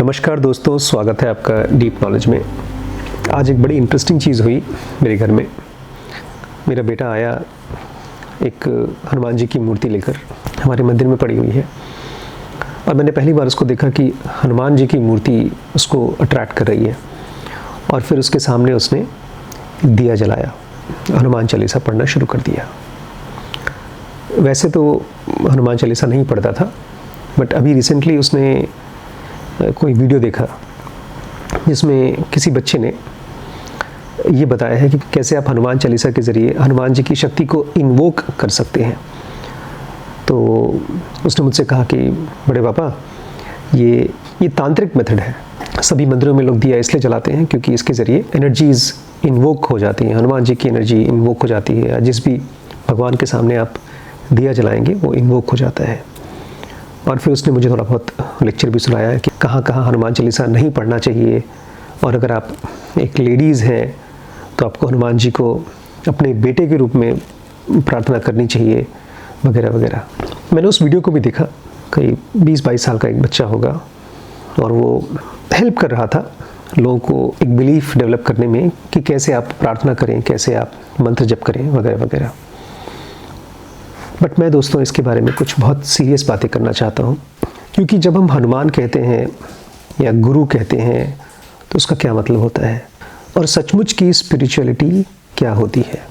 नमस्कार दोस्तों, स्वागत है आपका डीप नॉलेज में। आज एक बड़ी इंटरेस्टिंग चीज़ हुई मेरे घर में। मेरा बेटा आया एक हनुमान जी की मूर्ति लेकर, हमारे मंदिर में पड़ी हुई है, और मैंने पहली बार उसको देखा कि हनुमान जी की मूर्ति उसको अट्रैक्ट कर रही है। और फिर उसके सामने उसने दिया जलाया, हनुमान चालीसा पढ़ना शुरू कर दिया। वैसे तो हनुमान चालीसा नहीं पढ़ता था, बट अभी रिसेंटली उसने कोई वीडियो देखा जिसमें किसी बच्चे ने ये बताया है कि कैसे आप हनुमान चालीसा के ज़रिए हनुमान जी की शक्ति को इन्वोक कर सकते हैं। तो उसने मुझसे कहा कि बड़े पापा, ये तांत्रिक मेथड है। सभी मंदिरों में लोग दिया इसलिए जलाते हैं क्योंकि इसके ज़रिए एनर्जीज़ इन्वोक हो जाती हैं, हनुमान जी की एनर्जी इन्वोक हो जाती है। जिस भी भगवान के सामने आप दिया जलाएंगे वो इन्वोक हो जाता है। और फिर उसने मुझे थोड़ा बहुत लेक्चर भी सुनाया है कि कहाँ कहाँ हनुमान चालीसा नहीं पढ़ना चाहिए, और अगर आप एक लेडीज़ हैं तो आपको हनुमान जी को अपने बेटे के रूप में प्रार्थना करनी चाहिए, वगैरह वगैरह। मैंने उस वीडियो को भी देखा, करीब 20-22 साल का एक बच्चा होगा, और वो हेल्प कर रहा था लोगों को एक बिलीफ डेवलप करने में कि कैसे आप प्रार्थना करें, कैसे आप मंत्र जप करें, वगैरह वगैरह। बट मैं दोस्तों इसके बारे में कुछ बहुत सीरियस बातें करना चाहता हूँ, क्योंकि जब हम हनुमान कहते हैं या गुरु कहते हैं तो उसका क्या मतलब होता है, और सचमुच की स्पिरिचुअलिटी क्या होती है।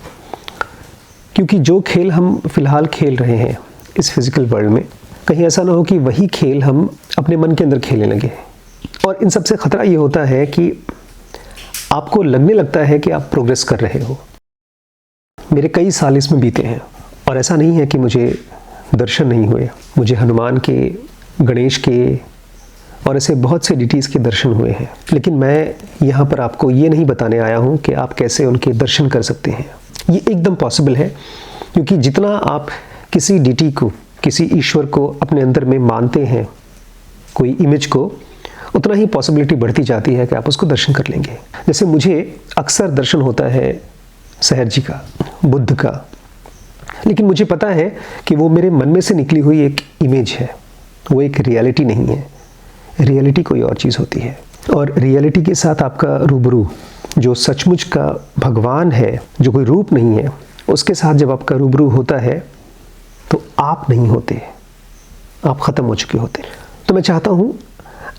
क्योंकि जो खेल हम फ़िलहाल खेल रहे हैं इस फिज़िकल वर्ल्ड में, कहीं ऐसा ना हो कि वही खेल हम अपने मन के अंदर खेलने लगे। और इन सबसे ख़तरा ये होता है कि आपको लगने लगता है कि आप प्रोग्रेस कर रहे हो। मेरे कई साल इसमें बीते हैं, और ऐसा नहीं है कि मुझे दर्शन नहीं हुए। मुझे हनुमान के, गणेश के और ऐसे बहुत से डिटीज़ के दर्शन हुए हैं। लेकिन मैं यहाँ पर आपको ये नहीं बताने आया हूँ कि आप कैसे उनके दर्शन कर सकते हैं। ये एकदम पॉसिबल है, क्योंकि जितना आप किसी डिटी को, किसी ईश्वर को अपने अंदर में मानते हैं, कोई इमेज को, उतना ही पॉसिबिलिटी बढ़ती जाती है कि आप उसको दर्शन कर लेंगे। जैसे मुझे अक्सर दर्शन होता है सहर जी का, बुद्ध का, लेकिन मुझे पता है कि वो मेरे मन में से निकली हुई एक इमेज है, वो एक रियलिटी नहीं है। रियलिटी कोई और चीज़ होती है। और रियलिटी के साथ आपका रूबरू, जो सचमुच का भगवान है, जो कोई रूप नहीं है, उसके साथ जब आपका रूबरू होता है तो आप नहीं होते, आप ख़त्म हो चुके होते। तो मैं चाहता हूँ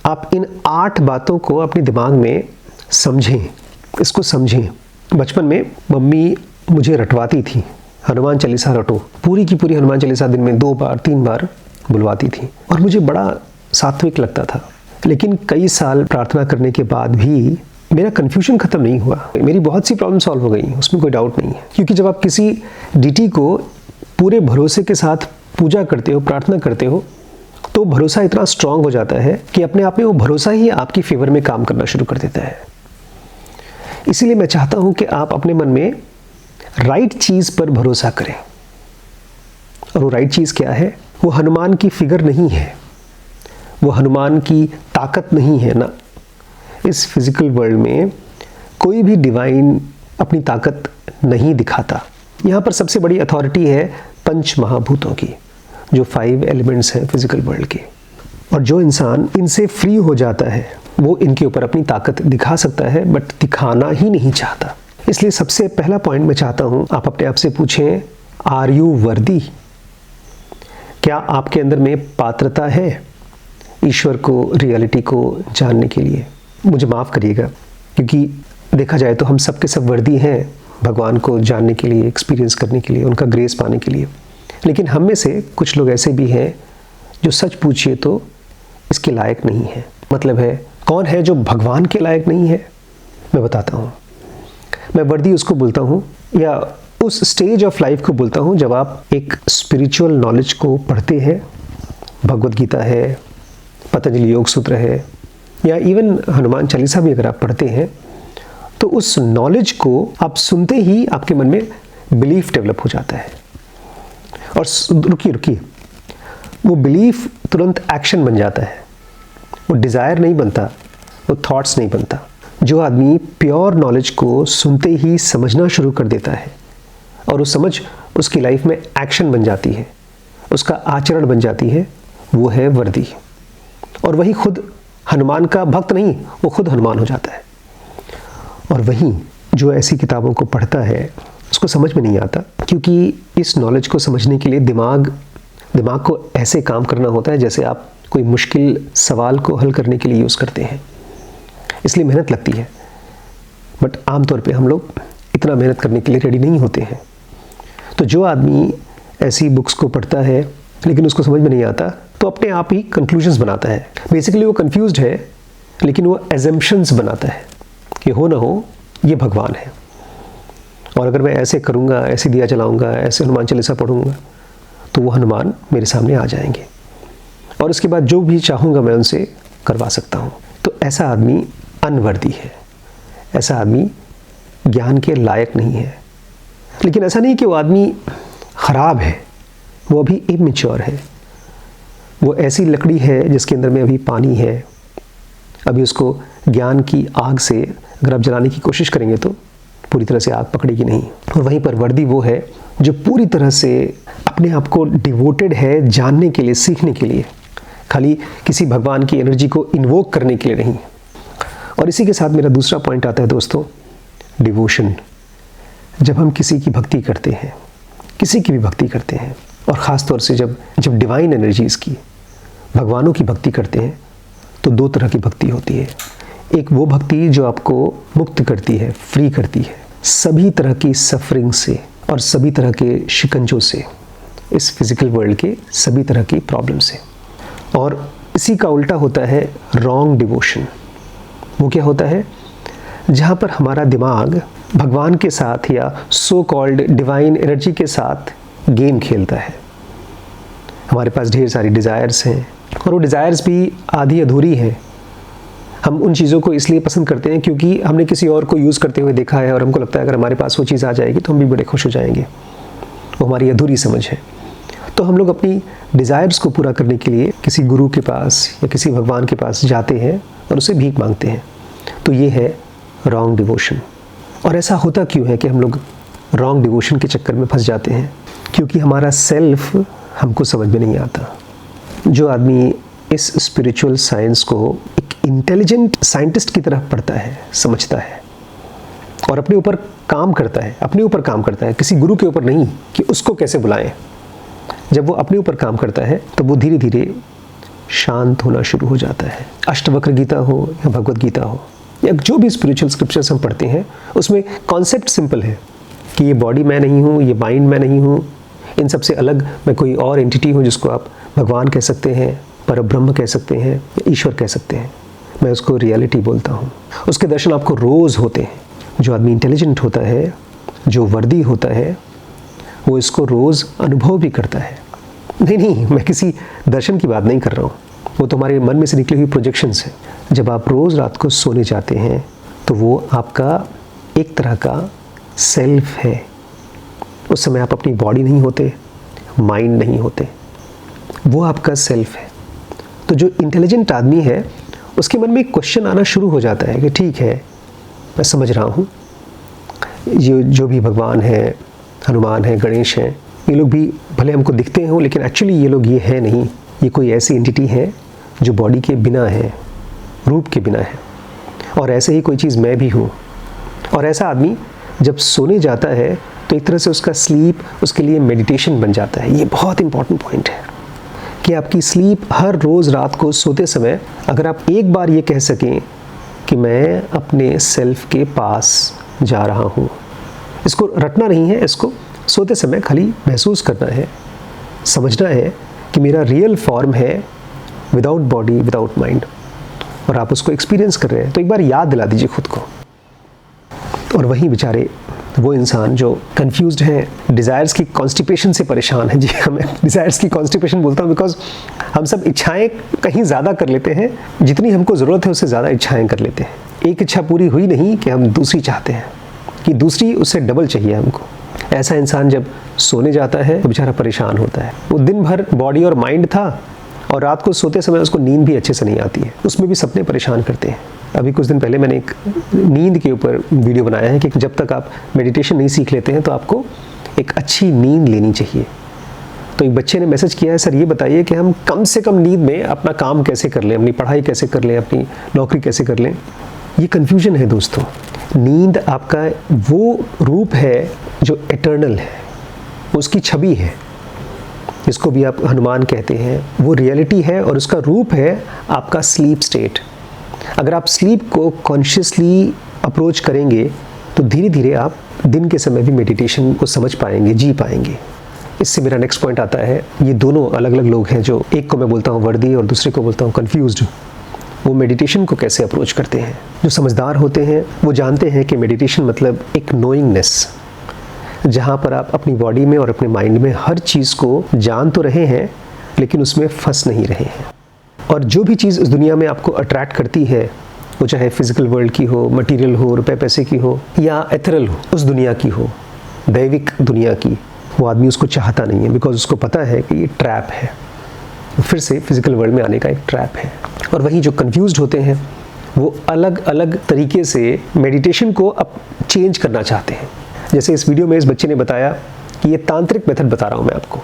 आप इन 8 बातों को अपने दिमाग में समझें, इसको समझें। बचपन में मम्मी मुझे रटवाती थी, हनुमान चालीसा रटो। पूरी की पूरी हनुमान चालीसा दिन में 2 बार 3 बार बुलवाती थी, और मुझे बड़ा सात्विक लगता था। लेकिन कई साल प्रार्थना करने के बाद भी मेरा कन्फ्यूजन ख़त्म नहीं हुआ। मेरी बहुत सी प्रॉब्लम सॉल्व हो गई, उसमें कोई डाउट नहीं है। क्योंकि जब आप किसी डिटी को पूरे भरोसे के साथ पूजा करते हो, प्रार्थना करते हो, तो भरोसा इतना स्ट्रांग हो जाता है कि अपने आप में वो भरोसा ही आपकी फेवर में काम करना शुरू कर देता है। इसीलिए मैं चाहता हूँ कि आप अपने मन में राइट चीज़ पर भरोसा करें। और वो राइट चीज़ क्या है? वो हनुमान की फिगर नहीं है, वो हनुमान की ताकत नहीं है ना। इस फिजिकल वर्ल्ड में कोई भी डिवाइन अपनी ताकत नहीं दिखाता। यहाँ पर सबसे बड़ी अथॉरिटी है पंच महाभूतों की, जो 5 एलिमेंट्स हैं फिजिकल वर्ल्ड के। और जो इंसान इनसे फ्री हो जाता है वो इनके ऊपर अपनी ताकत दिखा सकता है, बट दिखाना ही नहीं चाहता। इसलिए सबसे पहला पॉइंट मैं चाहता हूं आप अपने आप से पूछें, आर यू वर्दी? क्या आपके अंदर में पात्रता है ईश्वर को, रियलिटी को जानने के लिए? मुझे माफ़ करिएगा, क्योंकि देखा जाए तो हम सब के सब वर्दी हैं भगवान को जानने के लिए, एक्सपीरियंस करने के लिए, उनका ग्रेस पाने के लिए। लेकिन हम में से कुछ लोग ऐसे भी हैं जो सच पूछिए तो इसके लायक नहीं है। मतलब है, कौन है जो भगवान के लायक नहीं है? मैं बताता हूँ। मैं वर्दी उसको बोलता हूँ, या उस स्टेज ऑफ लाइफ को बोलता हूँ जब आप एक स्पिरिचुअल नॉलेज को पढ़ते हैं। भगवद गीता है, पतंजलि योग सूत्र है, या इवन हनुमान चालीसा भी अगर आप पढ़ते हैं, तो उस नॉलेज को आप सुनते ही आपके मन में बिलीफ डेवलप हो जाता है। और रुकिए, वो बिलीफ तुरंत एक्शन बन जाता है। वो डिज़ायर नहीं बनता, वो थॉट्स नहीं बनता। जो आदमी प्योर नॉलेज को सुनते ही समझना शुरू कर देता है, और वो समझ उसकी लाइफ में एक्शन बन जाती है, उसका आचरण बन जाती है, वो है वर्दी। और वही खुद हनुमान का भक्त नहीं, वो खुद हनुमान हो जाता है। और वहीं जो ऐसी किताबों को पढ़ता है उसको समझ में नहीं आता, क्योंकि इस नॉलेज को समझने के लिए दिमाग को ऐसे काम करना होता है जैसे आप कोई मुश्किल सवाल को हल करने के लिए यूज़ करते हैं, इसलिए मेहनत लगती है। बट आमतौर पे हम लोग इतना मेहनत करने के लिए रेडी नहीं होते हैं। तो जो आदमी ऐसी बुक्स को पढ़ता है लेकिन उसको समझ में नहीं आता, तो अपने आप ही कंक्लूजन्स बनाता है। बेसिकली वो कंफ्यूज्ड है, लेकिन वो एजम्पशंस बनाता है कि हो ना हो ये भगवान है, और अगर मैं ऐसे करूँगा, ऐसे दिया जलाऊँगा, ऐसे हनुमान चालीसा पढ़ूँगा, तो वो हनुमान मेरे सामने आ जाएंगे और उसके बाद जो भी चाहूँगा मैं उनसे करवा सकता हूँ। तो ऐसा आदमी अनवर्दी है, ऐसा आदमी ज्ञान के लायक नहीं है। लेकिन ऐसा नहीं कि वो आदमी ख़राब है, वो अभी इमेच्योर है। वो ऐसी लकड़ी है जिसके अंदर में अभी पानी है, अभी उसको ज्ञान की आग से अगर आप जलाने की कोशिश करेंगे तो पूरी तरह से आग पकड़ेगी नहीं। और वहीं पर वर्दी वो है जो पूरी तरह से अपने आप को डिवोटेड है जानने के लिए, सीखने के लिए, खाली किसी भगवान की एनर्जी को इन्वोक करने के लिए नहीं। और इसी के साथ मेरा दूसरा पॉइंट आता है दोस्तों, डिवोशन। जब हम किसी की भक्ति करते हैं, किसी की भी भक्ति करते हैं, और ख़ास तौर से जब डिवाइन एनर्जीज़ की, भगवानों की भक्ति करते हैं, तो दो तरह की भक्ति होती है। एक वो भक्ति जो आपको मुक्त करती है, फ्री करती है सभी तरह की सफरिंग से और सभी तरह के शिकंजों से, इस फिज़िकल वर्ल्ड के सभी तरह की प्रॉब्लम से। और इसी का उल्टा होता है रॉन्ग डिवोशन। वो क्या होता है? जहाँ पर हमारा दिमाग भगवान के साथ या सो कॉल्ड डिवाइन एनर्जी के साथ गेम खेलता है। हमारे पास ढेर सारी डिज़ायर्स हैं और वो डिज़ायर्स भी आधी अधूरी हैं। हम उन चीज़ों को इसलिए पसंद करते हैं क्योंकि हमने किसी और को यूज़ करते हुए देखा है और हमको लगता है अगर हमारे पास वो चीज़ आ जाएगी तो हम भी बड़े खुश हो जाएंगे। वो हमारी अधूरी समझ है। तो हम लोग अपनी डिज़ायर्स को पूरा करने के लिए किसी गुरु के पास या किसी भगवान के पास जाते हैं और उससे भीख मांगते हैं। तो ये है रॉन्ग डिवोशन। और ऐसा होता क्यों है कि हम लोग रॉन्ग डिवोशन के चक्कर में फंस जाते हैं? क्योंकि हमारा सेल्फ हमको समझ में नहीं आता। जो आदमी इस स्पिरिचुअल साइंस को एक इंटेलिजेंट साइंटिस्ट की तरह पढ़ता है, समझता है और अपने ऊपर काम करता है, अपने ऊपर काम करता है, किसी गुरु के ऊपर नहीं कि उसको कैसे बुलाएं। जब वो अपने ऊपर काम करता है तो वो धीरे धीरे शांत होना शुरू हो जाता है। अष्टवक्र गीता हो या भगवत गीता हो या जो भी स्पिरिचुअल स्क्रिप्चर्स हम पढ़ते हैं, उसमें कॉन्सेप्ट सिंपल है कि ये बॉडी मैं नहीं हूँ, ये माइंड मैं नहीं हूँ, इन सबसे अलग मैं कोई और एंटिटी हूँ जिसको आप भगवान कह सकते हैं, परब्रह्म कह सकते हैं, या ईश्वर कह सकते हैं। मैं उसको रियलिटी बोलता हूँ। उसके दर्शन आपको रोज़ होते हैं। जो आदमी इंटेलिजेंट होता है, जो वर्दी होता है, वो इसको रोज़ अनुभव भी करता है। नहीं, मैं किसी दर्शन की बात नहीं कर रहा हूँ, वो तो हमारे मन में से निकली हुई प्रोजेक्शंस हैं। जब आप रोज़ रात को सोने जाते हैं तो वो आपका एक तरह का सेल्फ है। उस समय आप अपनी बॉडी नहीं होते, माइंड नहीं होते, वो आपका सेल्फ है। तो जो इंटेलिजेंट आदमी है उसके मन में एक क्वेश्चन आना शुरू हो जाता है कि ठीक है, मैं समझ रहा हूँ, ये जो भी भगवान है, हनुमान है, गणेश हैं, ये लोग भी भले हमको दिखते हों लेकिन एक्चुअली ये लोग ये है नहीं। ये कोई ऐसी एंटिटी है जो बॉडी के बिना है, रूप के बिना है। और ऐसे ही कोई चीज़ मैं भी हूँ। और ऐसा आदमी जब सोने जाता है तो एक तरह से उसका स्लीप उसके लिए मेडिटेशन बन जाता है। ये बहुत इंपॉर्टेंट पॉइंट है कि आपकी स्लीप हर रोज़ रात को सोते समय अगर आप एक बार ये कह सकें कि मैं अपने सेल्फ के पास जा रहा हूँ, इसको रटना नहीं है, इसको सोते समय खाली महसूस करना है, समझना है कि मेरा रियल फॉर्म है विदाउट बॉडी, विदाउट माइंड, और आप उसको एक्सपीरियंस कर रहे हैं। तो एक बार याद दिला दीजिए खुद को। और वहीं बेचारे वो इंसान जो कंफ्यूज्ड हैं, डिज़ायर्स की कॉन्स्टिपेशन से परेशान है। जी, मैं डिज़ायर्स की कॉन्स्टिपेशन बोलता हूँ बिकॉज हम सब इच्छाएं कहीं ज़्यादा कर लेते हैं, जितनी हमको ज़रूरत है उससे ज़्यादा इच्छाएं कर लेते हैं। एक इच्छा पूरी हुई नहीं कि हम दूसरी चाहते हैं, कि दूसरी उससे डबल चाहिए हमको। ऐसा इंसान जब सोने जाता है तो बेचारा परेशान होता है। वो दिन भर बॉडी और माइंड था और रात को सोते समय उसको नींद भी अच्छे से नहीं आती है, उसमें भी सपने परेशान करते हैं। अभी कुछ दिन पहले मैंने एक नींद के ऊपर वीडियो बनाया है कि जब तक आप मेडिटेशन नहीं सीख लेते हैं तो आपको एक अच्छी नींद लेनी चाहिए। तो एक बच्चे ने मैसेज किया है, सर ये बताइए कि हम कम से कम नींद में अपना काम कैसे कर लें, अपनी पढ़ाई कैसे कर लें, अपनी नौकरी कैसे कर लें। ये कन्फ्यूजन है दोस्तों। नींद आपका वो रूप है जो एटर्नल है, उसकी छवि है, जिसको भी आप हनुमान कहते हैं, वो रियलिटी है और उसका रूप है आपका स्लीप स्टेट। अगर आप स्लीप को कॉन्शियसली अप्रोच करेंगे तो धीरे धीरे आप दिन के समय भी मेडिटेशन को समझ पाएंगे, जी पाएंगे। इससे मेरा नेक्स्ट पॉइंट आता है, ये दोनों अलग अलग लोग हैं, जो एक को मैं बोलता हूँ वर्दी और दूसरे को बोलता हूँ कन्फ्यूज्ड। वो मेडिटेशन को कैसे अप्रोच करते हैं। जो समझदार होते हैं वो जानते हैं कि मेडिटेशन मतलब एक नोइंगनेस, जहाँ पर आप अपनी बॉडी में और अपने माइंड में हर चीज़ को जान तो रहे हैं लेकिन उसमें फंस नहीं रहे हैं। और जो भी चीज़ इस दुनिया में आपको अट्रैक्ट करती है, वो चाहे फिजिकल वर्ल्ड की हो, मटेरियल हो, रुपए पैसे की हो, या एथरल हो, उस दुनिया की हो, दैविक दुनिया की, वो आदमी उसको चाहता नहीं है, बिकॉज उसको पता है कि ये ट्रैप है, फिर से फिजिकल वर्ल्ड में आने का एक ट्रैप है। और वहीं जो कंफ्यूज्ड होते हैं वो अलग अलग तरीके से मेडिटेशन को अब चेंज करना चाहते हैं। जैसे इस वीडियो में इस बच्चे ने बताया कि ये तांत्रिक मेथड बता रहा हूँ मैं आपको,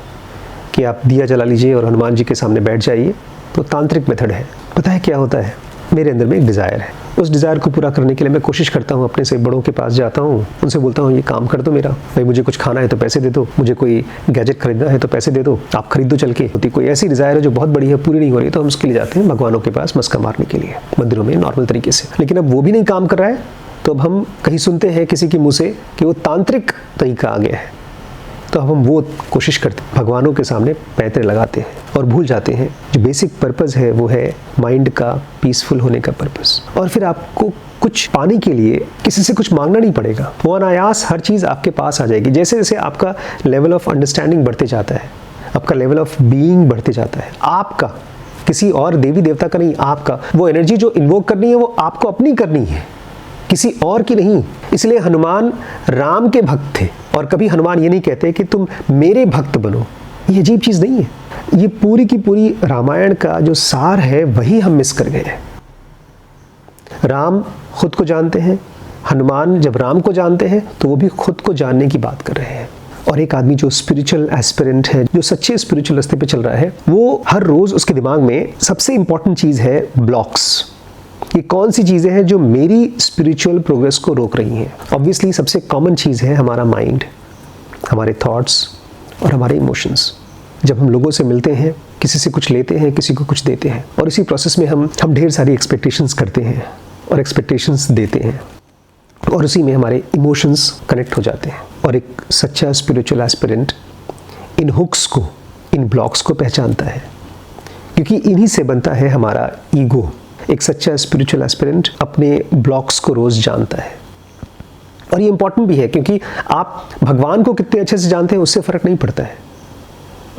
कि आप दिया जला लीजिए और हनुमान जी के सामने बैठ जाइए, तो तांत्रिक मेथड है। पता है क्या होता है, मेरे अंदर में एक डिज़ायर है, उस डिज़ायर को पूरा करने के लिए मैं कोशिश करता हूँ, अपने से बड़ों के पास जाता हूँ, उनसे बोलता हूँ ये काम कर दो मेरा, भाई मुझे कुछ खाना है तो पैसे दे दो, मुझे कोई गैजेट खरीदना है तो पैसे दे दो, आप खरीद दो चल के। होती कोई ऐसी डिज़ायर है जो बहुत बड़ी है, पूरी नहीं हो रही, तो हम उसके लिए जाते हैं भगवानों के पास मस्का मारने के लिए, मंदिरों में नॉर्मल तरीके से। लेकिन अब वो भी नहीं काम कर रहा है, तो अब हम कहीं सुनते हैं किसी के मुँह से कि वो तांत्रिक तरीका आ गया है, तो अब हम वो कोशिश करते हैं, भगवानों के सामने पैंतरे लगाते हैं और भूल जाते हैं जो बेसिक पर्पस है, वो है माइंड का पीसफुल होने का पर्पस। और फिर आपको कुछ पाने के लिए किसी से कुछ मांगना नहीं पड़ेगा, वो अनायास हर चीज़ आपके पास आ जाएगी। जैसे जैसे आपका लेवल ऑफ अंडरस्टैंडिंग बढ़ते जाता है, आपका लेवल ऑफ बीइंग बढ़ते जाता है, आपका, किसी और देवी देवता का नहीं, आपका, वो एनर्जी जो इन्वोक करनी है वो आपको अपनी करनी है, किसी और की नहीं। इसलिए हनुमान राम के भक्त थे, और कभी हनुमान ये नहीं कहते कि तुम मेरे भक्त बनो। ये अजीब चीज़ नहीं है, ये पूरी की पूरी रामायण का जो सार है वही हम मिस कर गए हैं। राम खुद को जानते हैं, हनुमान जब राम को जानते हैं तो वो भी खुद को जानने की बात कर रहे हैं। और एक आदमी जो स्पिरिचुअल एस्पिरेंट है, जो सच्चे स्पिरिचुअल रास्ते पे चल रहा है, वो हर रोज़ उसके दिमाग में सबसे इंपॉर्टेंट चीज़ है ब्लॉक्स। ये कौन सी चीज़ें हैं जो मेरी स्पिरिचुअल प्रोग्रेस को रोक रही हैं। ऑब्वियसली सबसे कॉमन चीज़ है हमारा माइंड, हमारे थॉट्स और हमारे इमोशंस। जब हम लोगों से मिलते हैं, किसी से कुछ लेते हैं, किसी को कुछ देते हैं, और इसी प्रोसेस में हम ढेर सारी एक्सपेक्टेशंस करते हैं और एक्सपेक्टेशंस देते हैं, और उसी में हमारे इमोशंस कनेक्ट हो जाते हैं। और एक सच्चा स्पिरिचुअल एस्पिरेंट इन हुक्स को, इन ब्लॉक्स को पहचानता है, क्योंकि इन्हीं से बनता है हमारा ईगो। एक सच्चा स्पिरिचुअल एस्पिरेंट अपने ब्लॉक्स को रोज़ जानता है। और ये इंपॉर्टेंट भी है, क्योंकि आप भगवान को कितने अच्छे से जानते हैं उससे फ़र्क नहीं पड़ता है,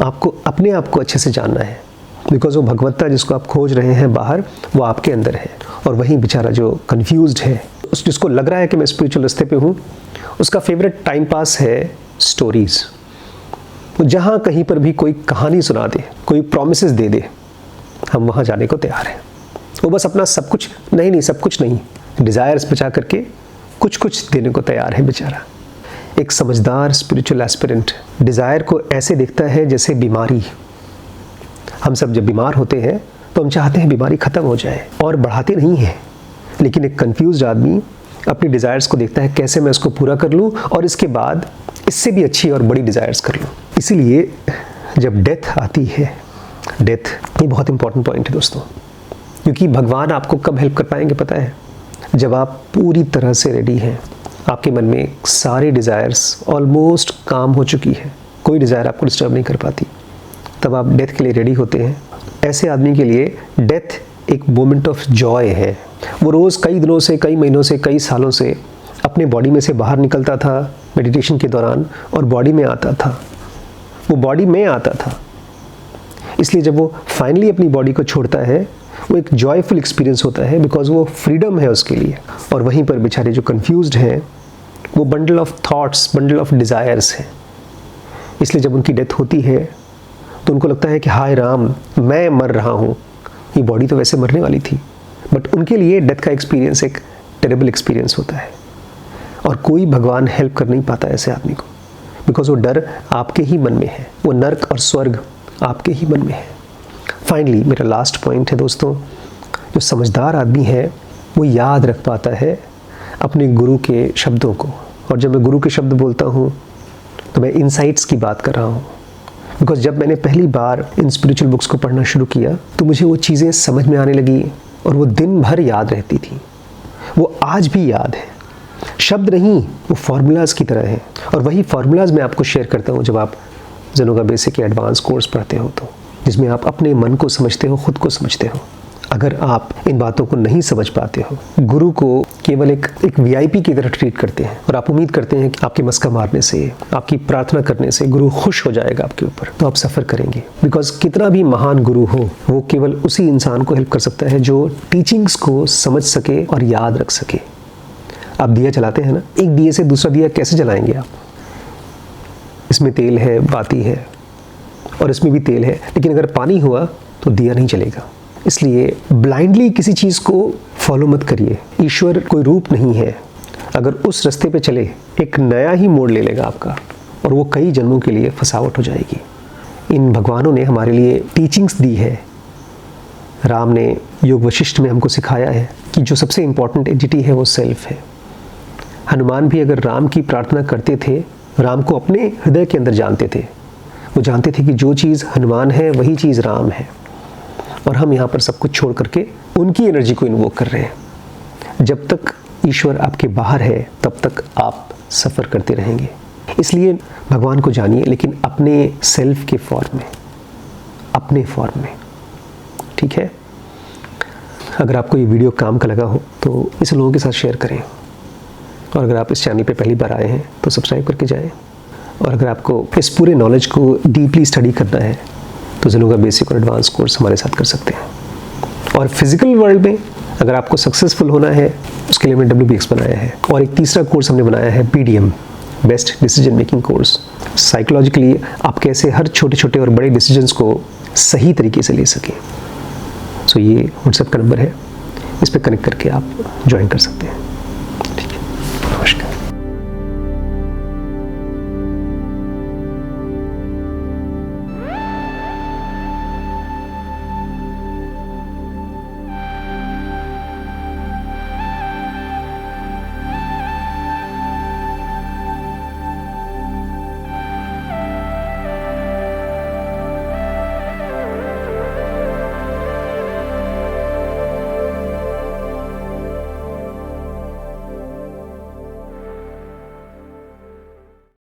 आपको अपने आप को अच्छे से जानना है, बिकॉज वो भगवत्ता जिसको आप खोज रहे हैं बाहर, वो आपके अंदर है। और वहीं बेचारा जो कन्फ्यूज्ड है, जिसको लग रहा है कि मैं स्पिरिचुअल रास्ते पे हूँ, उसका फेवरेट टाइम पास है स्टोरीज़। वो जहाँ कहीं पर भी कोई कहानी सुना दे, कोई प्रॉमिसेस दे दे, हम वहाँ जाने को तैयार हैं। वो बस अपना सब कुछ नहीं, सब कुछ नहीं, डिज़ायर्स बचा करके कुछ कुछ देने को तैयार है बेचारा। एक समझदार स्पिरिचुअल एस्पिरेंट डिज़ायर को ऐसे देखता है जैसे बीमारी। हम सब जब बीमार होते हैं तो हम चाहते हैं बीमारी ख़त्म हो जाए और बढ़ाते नहीं हैं, लेकिन एक कंफ्यूज्ड आदमी अपनी डिज़ायर्स को देखता है कैसे मैं उसको पूरा कर लूँ और इसके बाद इससे भी अच्छी और बड़ी डिज़ायर्स कर लूँ। इसीलिए जब डेथ आती है, डेथ ये बहुत इंपॉर्टेंट पॉइंट है दोस्तों, क्योंकि भगवान आपको कब हेल्प कर पाएंगे पता है, जब आप पूरी तरह से रेडी हैं, आपके मन में सारी डिज़ायर्स ऑलमोस्ट काम हो चुकी है, कोई डिज़ायर आपको डिस्टर्ब नहीं कर पाती, तब आप डेथ के लिए रेडी होते हैं। ऐसे आदमी के लिए डेथ एक मोमेंट ऑफ जॉय है। वो रोज़ कई दिनों से, कई महीनों से, कई सालों से अपने बॉडी में से बाहर निकलता था मेडिटेशन के दौरान, और बॉडी में आता था, वो बॉडी में आता था। इसलिए जब वो फाइनली अपनी बॉडी को छोड़ता है, वो एक जॉयफुल एक्सपीरियंस होता है, बिकॉज वो फ्रीडम है उसके लिए। और वहीं पर बेचारे जो कंफ्यूज्ड हैं, वो bundle of thoughts, bundle of desires हैं। इसलिए जब उनकी डेथ होती है तो उनको लगता है कि हाय राम, मैं मर रहा हूँ, ये बॉडी तो वैसे मरने वाली थी। बट उनके लिए डेथ का एक्सपीरियंस एक टेरेबल एक्सपीरियंस होता है, और कोई भगवान हेल्प कर नहीं पाता ऐसे आदमी को, बिकॉज वो डर आपके ही मन में है, वो नर्क और स्वर्ग आपके ही मन में है। फाइनली मेरा लास्ट पॉइंट है दोस्तों, जो समझदार आदमी है वो याद रख पाता है अपने गुरु के शब्दों को। और जब मैं गुरु के शब्द बोलता हूँ तो मैं इनसाइट्स की बात कर रहा हूँ, बिकॉज जब मैंने पहली बार इन स्पिरिचुअल बुक्स को पढ़ना शुरू किया तो मुझे वो चीज़ें समझ में आने लगी और वो दिन भर याद रहती थी। वो आज भी याद है, शब्द नहीं, वो फार्मूलाज़ की तरह है। और वही फार्मूलाज़ मैं आपको शेयर करता हूँ जब आप ज़ेनोगा बेसिक या एडवांस कोर्स पढ़ते हो, तो जिसमें आप अपने मन को समझते हो, खुद को समझते हो। अगर आप इन बातों को नहीं समझ पाते हो, गुरु को केवल एक VIP की तरह ट्रीट करते हैं और आप उम्मीद करते हैं कि आपके मस्का मारने से, आपकी प्रार्थना करने से गुरु खुश हो जाएगा आपके ऊपर, तो आप सफ़र करेंगे। बिकॉज कितना भी महान गुरु हो, वो केवल उसी इंसान को हेल्प कर सकता है जो टीचिंग्स को समझ सके और याद रख सके। आप दिया जलाते हैं ना, एक दिए से दूसरा दिया कैसे जलाएंगे आप? इसमें तेल है, बाती है, और इसमें भी तेल है, लेकिन अगर पानी हुआ तो दिया नहीं जलेगा। इसलिए ब्लाइंडली किसी चीज़ को फॉलो मत करिए। ईश्वर कोई रूप नहीं है, अगर उस रास्ते पे चले एक नया ही मोड़ ले लेगा आपका, और वो कई जन्मों के लिए फसावट हो जाएगी। इन भगवानों ने हमारे लिए टीचिंग्स दी है। राम ने योग वशिष्ठ में हमको सिखाया है कि जो सबसे इम्पॉर्टेंट एंटिटी है वो सेल्फ है। हनुमान भी अगर राम की प्रार्थना करते थे, राम को अपने हृदय के अंदर जानते थे। वो जानते थे कि जो चीज़ हनुमान है वही चीज़ राम है, और हम यहाँ पर सब कुछ छोड़ करके उनकी एनर्जी को इन्वोक कर रहे हैं। जब तक ईश्वर आपके बाहर है तब तक आप सफ़र करते रहेंगे। इसलिए भगवान को जानिए, लेकिन अपने सेल्फ के फॉर्म में, अपने फॉर्म में, ठीक है। अगर आपको ये वीडियो काम का लगा हो तो इसे लोगों के साथ शेयर करें, और अगर आप इस चैनल पे पहली बार आए हैं तो सब्सक्राइब करके जाएं। और अगर आपको इस पूरे नॉलेज को डीपली स्टडी करना है तो ज़ेनोगा बेसिक और एडवांस कोर्स हमारे साथ कर सकते हैं। और फिजिकल वर्ल्ड में अगर आपको सक्सेसफुल होना है, उसके लिए हमने WBX बनाया है। और एक तीसरा कोर्स हमने बनाया है BDM, best decision making course. Psychologically आप कैसे हर छोटे छोटे और बड़े डिसीजंस को सही तरीके से ले सकें। सो ये व्हाट्सएप का नंबर है, इस पर कनेक्ट करके आप ज्वाइन कर सकते हैं।